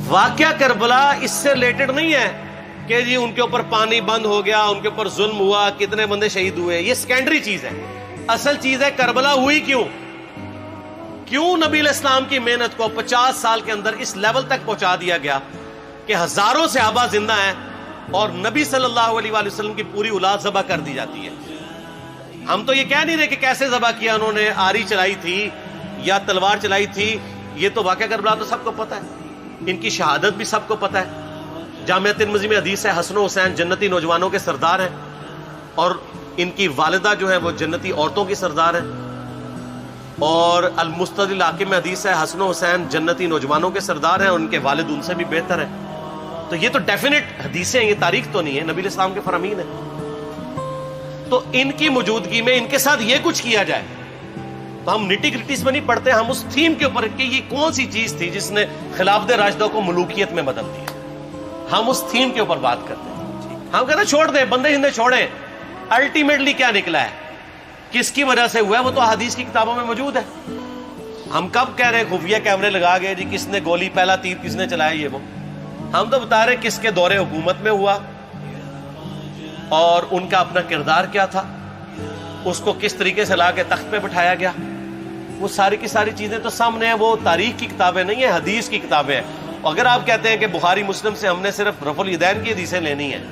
واقعہ کربلا اس سے ریلیٹڈ نہیں ہے کہ جی ان کے اوپر پانی بند ہو گیا، ان کے اوپر ظلم ہوا، کتنے بندے شہید ہوئے، یہ سیکنڈری چیز ہے. اصل چیز ہے کربلا ہوئی کیوں نبی علیہ السلام کی محنت کو 50 سال کے اندر اس لیول تک پہنچا دیا گیا کہ ہزاروں صحابہ زندہ ہیں اور نبی صلی اللہ علیہ وآلہ وسلم کی پوری اولاد ذبح کر دی جاتی ہے. ہم تو یہ کہہ نہیں رہے کہ کیسے ذبح کیا انہوں نے، آری چلائی تھی یا تلوار چلائی تھی، یہ تو واقعہ کربلا تو سب کو پتہ ہے، ان کی شہادت بھی سب کو پتہ ہے. جامعہ ترمذی میں حدیث ہے حسن و حسین جنتی نوجوانوں کے سردار ہیں اور ان کی والدہ جو ہے وہ جنتی عورتوں کی سردار ہیں. اور المستدرک الحاکم میں حدیث ہے حسن و حسین جنتی نوجوانوں کے سردار ہیں اور ان کے والد ان سے بھی بہتر ہیں. تو یہ تو ڈیفینٹ حدیثیں ہیں، یہ تاریخ تو نہیں ہے، نبی علیہ السلام کے فرامین ہیں. تو ان کی موجودگی میں ان کے ساتھ یہ کچھ کیا جائے تو ہم نٹی گریٹیز میں نہیں پڑھتے، ہم اس تھیم کے اوپر کہ یہ کون سی چیز تھی جس نے خلافت راشدہ کو ملوکیت میں بدل دیا، ہم اس تھیم کے اوپر بات کرتے ہیں. ہم کہتے ہیں چھوڑ دیں، بندے ہندے چھوڑیں. الٹیمیٹلی کیا نکلا ہے، کس کی وجہ سے ہوا ہے، وہ تو حدیث کی کتابوں میں موجود ہے. ہم کب کہہ رہے ہیں خفیہ کیمرے لگا گئے جی کس نے گولی پہلا تیر کس نے چلایا، یہ وہ ہم تو بتا رہے کس کے دور حکومت میں ہوا اور ان کا اپنا کردار کیا تھا، اس کو کس طریقے سے لا کے تخت پہ بٹھایا گیا. وہ ساری کی ساری چیزیں تو سامنے ہیں. وہ تاریخ کی کتابیں نہیں ہیں، حدیث کی کتابیں ہیں. اگر آپ کہتے ہیں کہ بخاری مسلم سے ہم نے صرف رفع الیدین کی حدیثیں لینی ہیں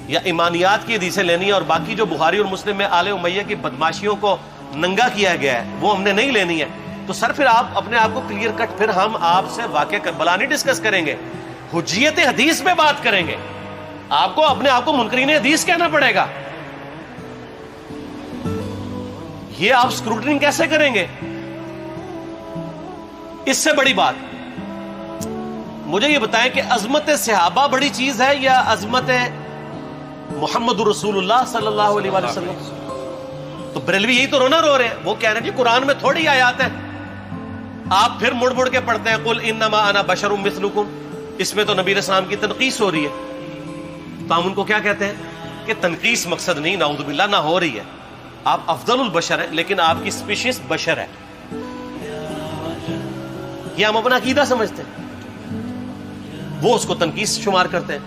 یا ایمانیات کی حدیثیں لینی ہیں اور باقی جو بخاری اور مسلم میں آل امیہ کی بدماشیوں کو ننگا کیا گیا ہے وہ ہم نے نہیں لینی ہے، تو سر پھر آپ اپنے آپ کو کلیئر کٹ، پھر ہم آپ سے واقعہ کربلا نہیں ڈسکس کریں گے، حجیت حدیث میں بات کریں گے. آپ کو اپنے آپ کو منکرین حدیث کہنا پڑے گا. یہ آپ اسکروٹنگ کیسے کریں گے؟ اس سے بڑی بات مجھے یہ بتائیں کہ عظمت صحابہ بڑی چیز ہے یا عظمت محمد رسول اللہ صلی اللہ علیہ وآلہ وسلم؟ تو بریلوی یہی تو رونا رو رہے ہیں. وہ کہہ رہے ہیں جی قرآن میں تھوڑی آیات ہیں. آپ پھر مڑ مڑ کے پڑھتے ہیں قل انما انا بشر مثلکم، اس میں تو نبی علیہ السلام کی تنقیص ہو رہی ہے. تو ہم ان کو کیا کہتے ہیں کہ تنقیص مقصد نہیں، نعوذ باللہ، نہ ہو رہی ہے. آپ افضل البشر ہیں لیکن آپ کی سپیشیز بشر ہے، یہ ہم اپنا عقیدہ سمجھتے ہیں، وہ اس کو تنقیص شمار کرتے ہیں.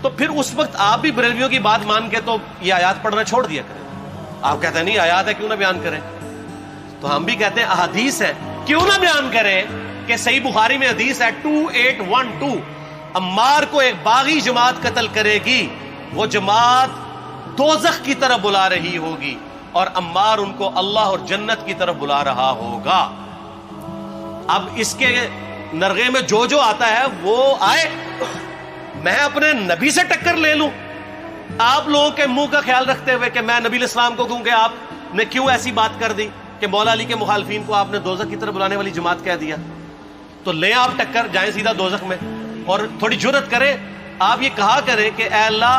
تو پھر اس وقت آپ بھی بریلویوں کی بات مان کے تو یہ آیات پڑھنا چھوڑ دیا کریں. آپ کہتے ہیں نہیں آیات ہے کیوں نہ بیان کریں، تو ہم بھی کہتے ہیں احادیث ہے کیوں نہ بیان کریں. کہ صحیح بخاری میں حدیث ہے 2812 عمار کو ایک باغی جماعت قتل کرے گی، وہ جماعت دوزخ کی طرف بلا رہی ہوگی اور عمار ان کو اللہ اور جنت کی طرف بلا رہا ہوگا. اب اس کے نرغے میں جو آتا ہے وہ آئے، میں اپنے نبی سے ٹکر لے لوں. آپ لوگوں کے منہ کا خیال رکھتے ہوئے کہ میں نبی علیہ السلام کو کہوں کہ آپ نے کیوں ایسی بات کر دی کہ مولا علی کے مخالفین کو آپ نے دوزخ کی طرف بلانے والی جماعت کہہ دیا. تو لیں آپ ٹکر، جائیں سیدھا دوزخ میں. اور تھوڑی جرت کریں، آپ یہ کہا کریں کہ اے اللہ،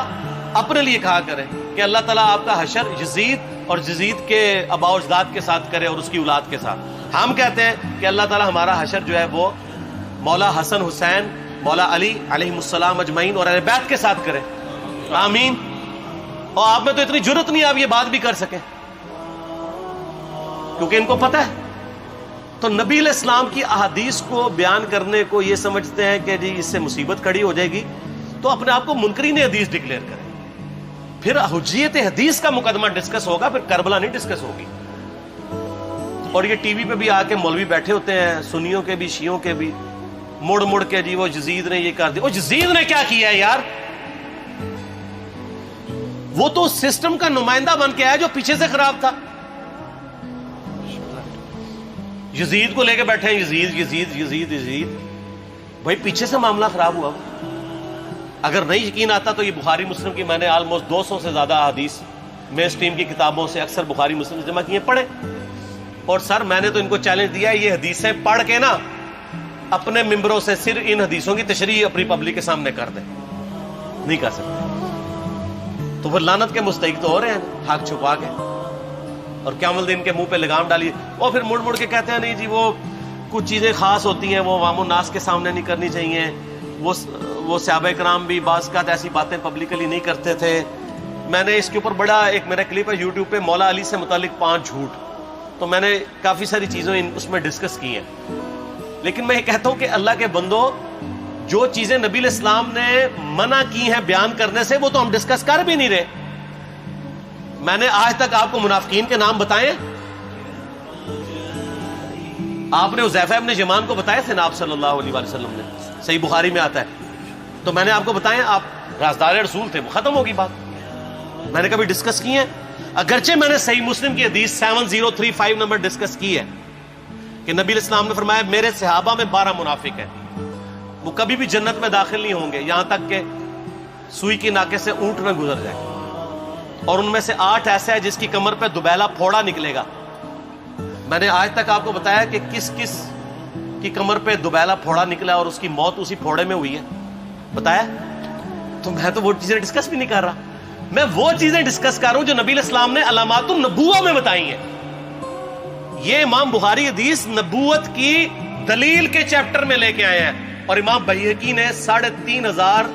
اپنے لیے کہا کریں کہ اللہ تعالیٰ آپ کا حشر یزید اور یزید کے آباء و اجداد کے ساتھ کرے اور اس کی اولاد کے ساتھ. ہم کہتے ہیں کہ اللہ تعالیٰ ہمارا حشر جو ہے وہ مولا حسن حسین، مولا علی علیہ السلام اجمعین اور اہل بیت کے ساتھ کرے، آمین. اور آپ میں تو اتنی جرت نہیں آپ یہ بات بھی کر سکیں کیونکہ ان کو پتہ ہے. تو نبی علیہ السلام کی احادیث کو بیان کرنے کو یہ سمجھتے ہیں کہ جی اس سے مصیبت کھڑی ہو جائے گی، تو اپنے آپ کو منکرین حدیث ڈکلیئر کریں. پھر حجیت حدیث کا مقدمہ ڈسکس ہوگا، پھر کربلا نہیں ڈسکس ہوگی. اور یہ ٹی وی پہ بھی آ کے مولوی بیٹھے ہوتے ہیں، سنیوں کے بھی شیعوں کے بھی، مڑ مڑ کے جی وہ یزید نے یہ کر دیا. وہ یزید نے کیا کیا ہے یار؟ وہ تو سسٹم کا نمائندہ بن کے آیا جو پیچھے سے خراب تھا. یزید کو لے کے بیٹھے ہیں، یزید یزید یزید یزید. بھائی پیچھے سے معاملہ خراب ہوا. اگر نہیں یقین آتا تو یہ بخاری مسلم کی میں نے آلموسٹ 200 سے زیادہ احادیث مین اسٹریم کی کتابوں سے اکثر بخاری مسلم سے جمع کیے، پڑھیں. اور سر میں نے تو ان کو چیلنج دیا ہے یہ حدیثیں پڑھ کے نا اپنے ممبروں سے صرف ان حدیثوں کی تشریح اپنی پبلک کے سامنے کر دیں. نہیں کر سکتے تو پھر لعنت کے مستحق تو ہو رہے ہیں حق چھپا کے، اور قیامت دن کے منہ پہ لگام ڈالیے. اور پھر مڑ مڑ کے کہتے ہیں نہیں جی وہ کچھ چیزیں خاص ہوتی ہیں وہ عوام الناس کے سامنے نہیں کرنی چاہیے. وہ صحابہ کرام بھی بعض کا ایسی باتیں پبلکلی نہیں کرتے تھے. میں نے اس کے اوپر بڑا ایک میرا کلپ ہے یوٹیوب پہ، مولا علی سے متعلق 5 جھوٹ. تو میں نے کافی ساری چیزیں اس میں ڈسکس کی ہیں. لیکن میں یہ کہتا ہوں کہ اللہ کے بندو جو چیزیں نبی علیہ السلام نے منع کی ہیں بیان کرنے سے وہ تو ہم ڈسکس کر بھی نہیں رہے. میں نے آج تک آپ کو منافقین کے نام بتائے؟ آپ نے حذیفہ ابن یمان کو بتائے تھے نا آپ صلی اللہ علیہ وسلم نے؟ صحیح بخاری میں آتا ہے. تو میں نے آپ کو بتایا، آپ رازدار رسول تھے، ختم ہوگی بات. میں نے کبھی ڈسکس کی ہے؟ اگرچہ میں نے صحیح مسلم کی حدیث 7035 نمبر ڈسکس کی ہے کہ نبی علیہ السلام نے فرمایا میرے صحابہ میں 12 منافق ہیں، وہ کبھی بھی جنت میں داخل نہیں ہوں گے یہاں تک کہ سوئی کی ناکے سے اونٹ نہ گزر جائے، اور ان میں سے 8 ایسا ہے جس کی کمر پہ دوبیلا پھوڑا نکلے گا. میں نے آج تک آپ کو بتایا کہ کس کس کی کمر پہ دوبیلا پھوڑا نکلا اور اس کی موت اسی پھوڑے میں ہوئی ہے؟ بتایا؟ تو میں تو وہ چیزیں ڈسکس بھی نہیں کر رہا، میں وہ چیزیں ڈسکس کر رہا ہوں جو نبی علیہ السلام نے علامات النبوہ میں بتائی ہیں. یہ امام بخاری حدیث نبوت کی دلیل کے چیپٹر میں لے کے آئے ہیں، اور امام بیہقی نے 3500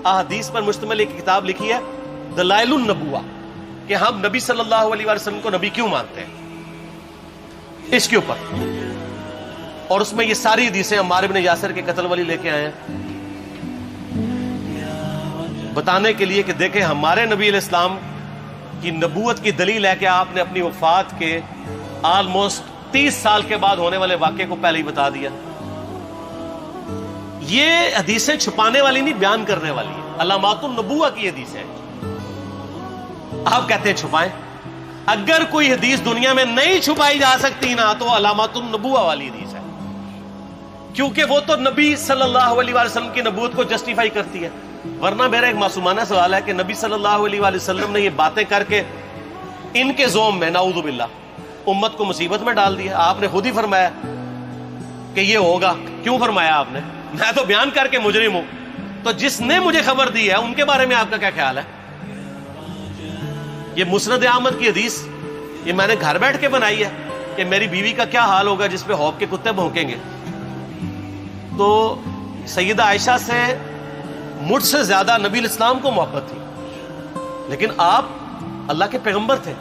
احادیث پر مشتمل ایک کتاب لکھی ہے دلائل النبوہ، کہ ہم نبی صلی اللہ علیہ وسلم کو نبی کیوں مانتے ہیں، اس کے اوپر. اور اس میں یہ ساری حدیثیں عمار بن یاسر کے قتل والی لے کے آئے ہیں، بتانے کے لیے کہ دیکھیں ہمارے نبی علیہ السلام کی نبوت کی دلیل ہے کہ آپ نے اپنی وفات کے آلموسٹ 30 سال کے بعد ہونے والے واقعے کو پہلے ہی بتا دیا. یہ حدیثیں چھپانے والی نہیں، بیان کرنے والی ہیں، علامات النبوہ کی حدیثیں. آپ کہتے ہیں چھپائیں. اگر کوئی حدیث دنیا میں نہیں چھپائی جا سکتی نا تو علامات النبوہ والی حدیث ہے، کیونکہ وہ تو نبی صلی اللہ علیہ وسلم کی نبوت کو جسٹیفائی کرتی ہے. ورنہ میرا ایک معصومانہ سوال ہے کہ نبی صلی اللہ علیہ وسلم نے یہ باتیں کر کے ان کے زوم میں نعوذ باللہ امت کو مصیبت میں ڈال دیا. آپ نے خود ہی فرمایا کہ یہ ہوگا. کیوں فرمایا آپ نے؟ میں تو بیان کر کے مجرم ہوں. تو جس نے مجھے خبر دی ہے ان کے بارے میں آپ کا کیا خیال ہے؟ یہ مسند احمد کی حدیث یہ میں نے گھر بیٹھ کے بنائی ہے کہ میری بیوی کا کیا حال ہوگا جس پہ ہوپ کے کتے بھونکیں گے. تو سیدہ عائشہ سے مجھ سے زیادہ نبی علیہ السلام کو محبت تھی، لیکن آپ اللہ کے پیغمبر تھے،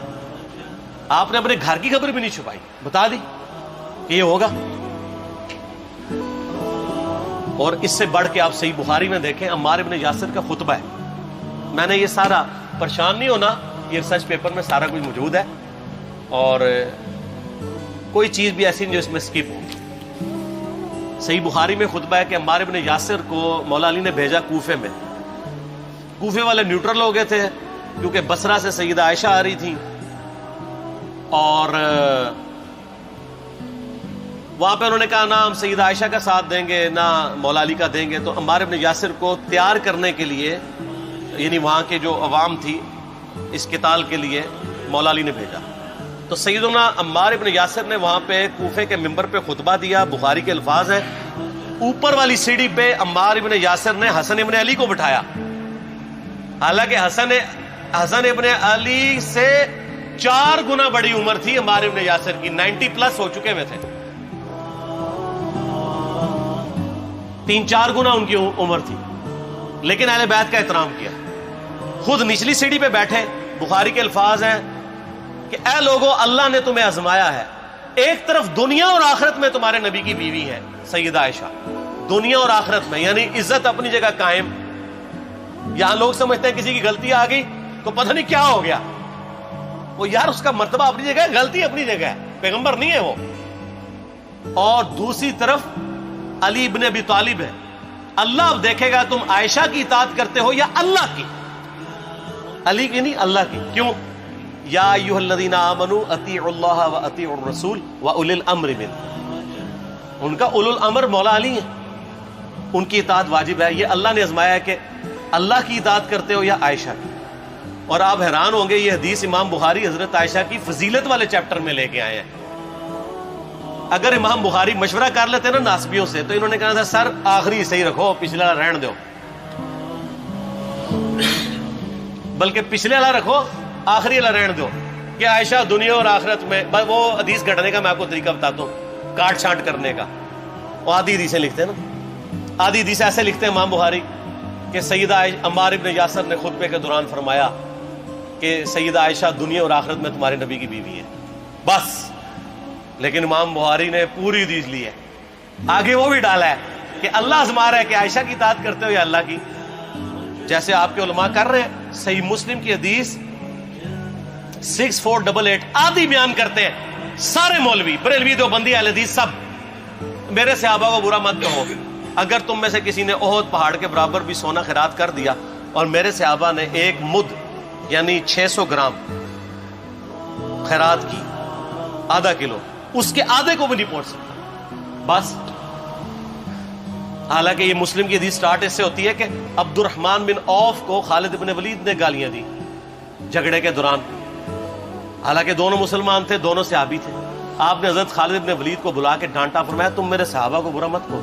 آپ نے اپنے گھر کی خبر بھی نہیں چھپائی، بتا دی کہ یہ ہوگا. اور اس سے بڑھ کے آپ صحیح بخاری میں دیکھیں عمار ابن یاسر کا خطبہ ہے. میں نے یہ سارا، پریشان نہیں ہونا، یہ ریسرچ پیپر میں سارا کچھ موجود ہے اور کوئی چیز بھی ایسی نہیں جو اس میں سکپ ہو. صحیح بخاری میں خطبہ ہے کہ عمار ابن یاسر کو مولا علی نے بھیجا کوفے میں. کوفے والے نیوٹرل ہو گئے تھے کیونکہ بصرہ سے سیدہ عائشہ آ رہی تھی اور وہاں پہ انہوں نے کہا نہ ہم سیدہ عائشہ کا ساتھ دیں گے نہ مولا علی کا دیں گے. تو عمار ابن یاسر کو تیار کرنے کے لیے، یعنی وہاں کے جو عوام تھی اس قتال کے لیے، مولا علی نے بھیجا. تو سیدنا عمار ابن یاسر نے وہاں پہ کوفے کے منبر پہ خطبہ دیا. بخاری کے الفاظ ہیں، اوپر والی سیڑھی پہ عمار ابن یاسر نے حسن ابن علی کو بٹھایا، حالانکہ حسن ابن علی سے 4 گنا بڑی عمر تھی عمار ابن یاسر کی، 90 پلس ہو چکے ہوئے تھے، 3-4 گنا ان کی عمر تھی، لیکن اہل بیت کا احترام کیا. خود نچلی سیڑھی پہ بیٹھے. بخاری کے الفاظ ہیں کہ اے لوگو اللہ نے تمہیں آزمایا ہے، ایک طرف دنیا اور آخرت میں تمہارے نبی کی بیوی ہے سیدہ عائشہ، دنیا اور آخرت میں، یعنی عزت اپنی جگہ قائم. یہاں لوگ سمجھتے ہیں کسی کی غلطی آ گئی تو پتہ نہیں کیا ہو گیا. وہ یار اس کا مرتبہ اپنی جگہ ہے، غلطی اپنی جگہ ہے، پیغمبر نہیں ہے وہ. اور دوسری طرف علی ابن ابی طالب ہے. اللہ اب دیکھے گا تم عائشہ کی اطاعت کرتے ہو یا اللہ کی. علی کی نہیں، اللہ کی. کیوں؟ یا ایھا الذین آمنوا اطیعوا اللہ واطیعوا الرسول واولی الامر منکم. ان کا اولو الامر مولا علی ہیں، ان کی اطاعت واجب ہے. یہ اللہ نے آزمایا ہے کہ اللہ کی اطاعت کرتے ہو یا عائشہ کی. اور آپ حیران ہوں گے یہ حدیث امام بخاری حضرت عائشہ کی فضیلت والے چیپٹر میں لے کے آئے ہیں. اگر امام بخاری مشورہ کر لیتے نا ناسبیوں سے تو انہوں نے کہا تھا سر آخری صحیح رکھو، پچھلا رہن دو، بلکہ پچھلے والا رکھو آخری والا رہن دو کہ عائشہ دنیا اور آخرت میں. وہ حدیث گھڑنے کا میں آپ کو طریقہ بتاتا ہوں، کاٹ چھانٹ کرنے کا. وہ آدھی حدیثیں لکھتے ہیں نا، آدھی حدیث ایسے لکھتے ہیں امام بخاری کہ سیدہ عمار ابن یاسر نے خطبے کے دوران فرمایا کہ سیدہ عائشہ دنیا اور آخرت میں تمہارے نبی کی بیوی ہے، بس. لیکن امام بخاری نے پوری حدیث لی ہے، آگے وہ بھی ڈالا ہے کہ اللہ آزما رہا ہے کہ عائشہ کی اطاعت کرتے ہو یا اللہ کی، جیسے آپ کے علماء کر رہے ہیں. صحیح مسلم کی حدیث 6488 آدھی بیان کرتے ہیں سارے مولوی، بریلوی، دیوبندی، اہل حدیث سب. میرے صحابہ کو برا مت کہو، اگر تم میں سے کسی نے احد پہاڑ کے برابر بھی سونا خیرات کر دیا اور میرے صحابہ نے ایک مد یعنی 600 گرام خیرات کی، آدھا کلو، اس کے آدھے کو بھی نہیں پہنچ سکتا بس. حالانکہ یہ مسلم کی حدیث سٹارٹ اس سے ہوتی ہے کہ عبد الرحمن بن عوف کو خالد بن ولید نے گالیاں دی جھگڑے کے دوران. حالانکہ دونوں مسلمان تھے، دونوں صحابی تھے. آپ نے حضرت خالد بن ولید کو بلا کے ڈانٹا، فرمایا تم میرے صحابہ کو برا مت کہو.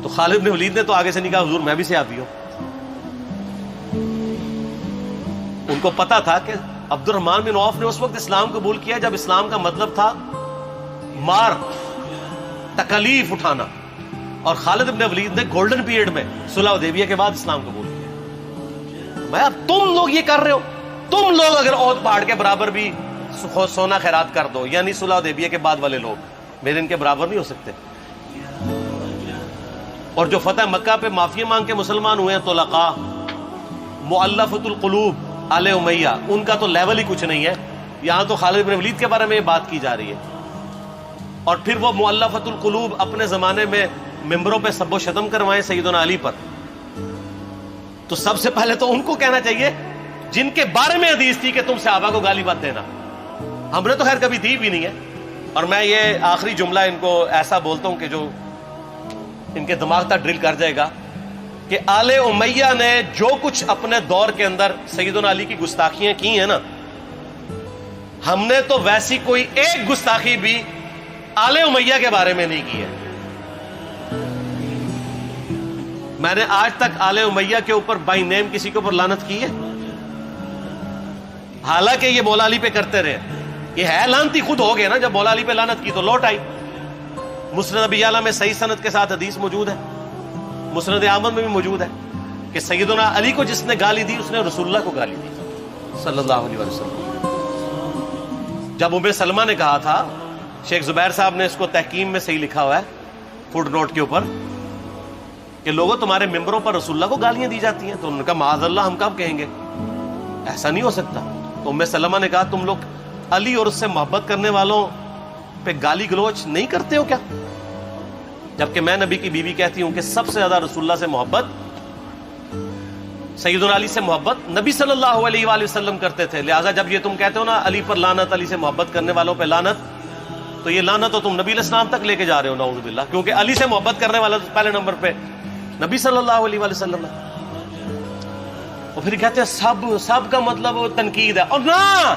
تو خالد بن ولید نے تو آگے سے نہیں کہا حضور میں بھی صحابی ہوں. ان کو پتا تھا کہ عبد الرحمن بن عوف نے اس وقت اسلام قبول کیا جب اسلام کا مطلب تھا مار، تکلیف اٹھانا، اور خالد بن ولید نے گولڈن پیریڈ میں صلح حدیبیہ کے بعد اسلام قبول کیا. میں اب تم لوگ یہ کر رہے ہو، تم لوگ اگر احد پہاڑ کے برابر بھی سونا خیرات کر دو، یعنی صلح حدیبیہ کے بعد والے لوگ میرے ان کے برابر نہیں ہو سکتے. اور جو فتح مکہ پہ معافی مانگ کے مسلمان ہوئے ہیں طلقاء، مؤلفۃ القلوب آل امیہ، ان کا تو لیول ہی کچھ نہیں ہے. یہاں تو خالد بن ولید کے بارے میں یہ بات کی جا رہی ہے. اور پھر وہ مؤلفۃ القلوب اپنے زمانے میں ممبروں پہ سب و شتم کروائیں سیدنا علی پر، تو سب سے پہلے تو ان کو کہنا چاہیے جن کے بارے میں حدیث تھی کہ تم صحابہ کو گالی مت دینا. ہم نے تو خیر کبھی دی بھی نہیں ہے. اور میں یہ آخری جملہ ان کو ایسا بولتا ہوں کہ جو ان کے دماغ تک ڈرل کر جائے گا کہ آل امیہ نے جو کچھ اپنے دور کے اندر سیدنا علی کی گستاخیاں کی ہیں نا، ہم نے تو ویسی کوئی ایک گستاخی بھی آل امیہ کے بارے میں نہیں کی ہے. میں نے آج تک آل امیہ کے اوپر بائی نیم کسی کے اوپر لعنت کی ہے؟ حالانکہ یہ مولا علی پہ کرتے رہے. یہ ہے لعنتی خود ہو گئے نا، جب مولا علی پہ لعنت کی تو لوٹ آئی. مسند ابی اعلیٰ میں صحیح سند کے ساتھ حدیث موجود ہے، مسند احمد میں بھی موجود ہے کہ سیدنا علی کو جس نے گالی دی اس نے رسول اللہ کو گالی دی صلی اللہ علیہ وسلم. جب ام سلمہ نے کہا تھا، شیخ زبیر صاحب نے اس کو تحکیم میں صحیح لکھا ہوا ہے فوٹ نوٹ کے اوپر، کہ لوگوں تمہارے ممبروں پر رسول اللہ کو گالیاں دی جاتی ہیں، تو انہوں نے کہا معاذ اللہ، ہم کب کہیں گے، ایسا نہیں ہو سکتا. تو ام سلمہ نے کہا تم لوگ علی اور اس سے محبت کرنے والوں پہ گالی گلوچ نہیں کرتے ہو کیا؟ جبکہ میں نبی کی بیوی کہتی ہوں کہ سب سے زیادہ رسول اللہ سے محبت، سیدنا علی سے محبت نبی صلی اللہ علیہ وآلہ وسلم کرتے تھے. لہٰذا جب یہ تم کہتے ہو نا علی پر لعنت، علی سے محبت کرنے والوں پہ لعنت، تو یہ لعنت تو تم نبی علیہ السلام تک لے کے جا رہے ہو نعوذ باللہ، کیونکہ علی سے محبت کرنے والا تو پہلے نمبر پہ نبی صلی اللہ علیہ وآلہ وسلم ہے. اور پھر کہتے ہیں سب کا مطلب تنقید ہے. اور نہ،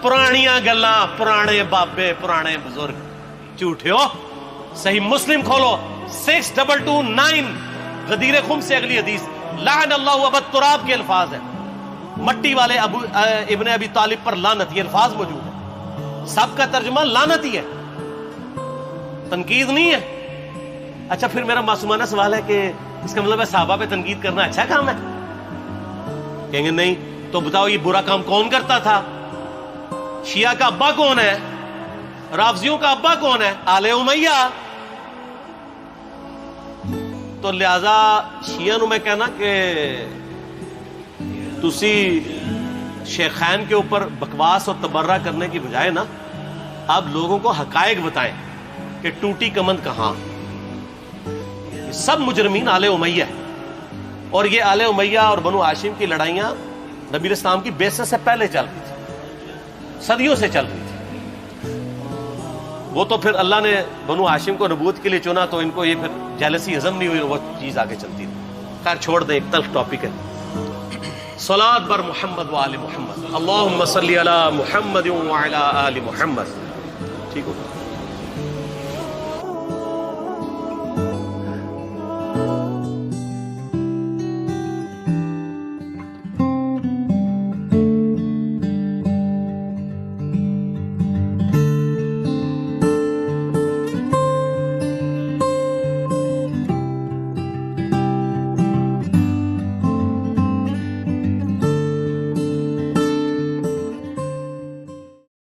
پرانیاں گلاں، پرانے بابے، پرانے بزرگ جھوٹے ہو. صحیح مسلم کھولو 6229 غدیر خم سے اگلی حدیث، لعن اللہ ابا التراب کے الفاظ ہیں، مٹی والے ابن ابی طالب پر لعنت، یہ الفاظ موجود ہیں. سب کا ترجمہ لعنت ہی ہے، تنقید نہیں ہے. اچھا پھر میرا معصومانہ سوال ہے کہ اس کا مطلب ہے صحابہ پہ تنقید کرنا اچھا کام ہے؟ کہیں گے نہیں. تو بتاؤ یہ برا کام کون کرتا تھا؟ شیعہ کا ابا کون ہے؟ رافضیوں کا ابا کون ہے؟ آل امیہ. تو لہذا شیعہ نو میں کہنا کہ تسی شیخین کے اوپر بکواس اور تبرہ کرنے کی بجائے نا، آپ لوگوں کو حقائق بتائیں کہ ٹوٹی کمند کہاں. سب مجرمین آل امیہ ہے، اور یہ آل امیہ اور بنو ہاشم کی لڑائیاں نبی علیہ السلام کی بعثت سے پہلے چل رہی تھی، صدیوں سے چل رہی تھی. وہ تو پھر اللہ نے بنو ہاشم کو نبوت کے لیے چنا تو ان کو یہ پھر جیلسی ہضم نہیں ہوئی، وہ چیز آگے چلتی تھی. خیر چھوڑ دیں، ایک تلخ ٹاپک ہے. صلاۃ بر محمد و آل محمد، اللہم صلی علی محمد و علی آل محمد. ٹھیک ہو؟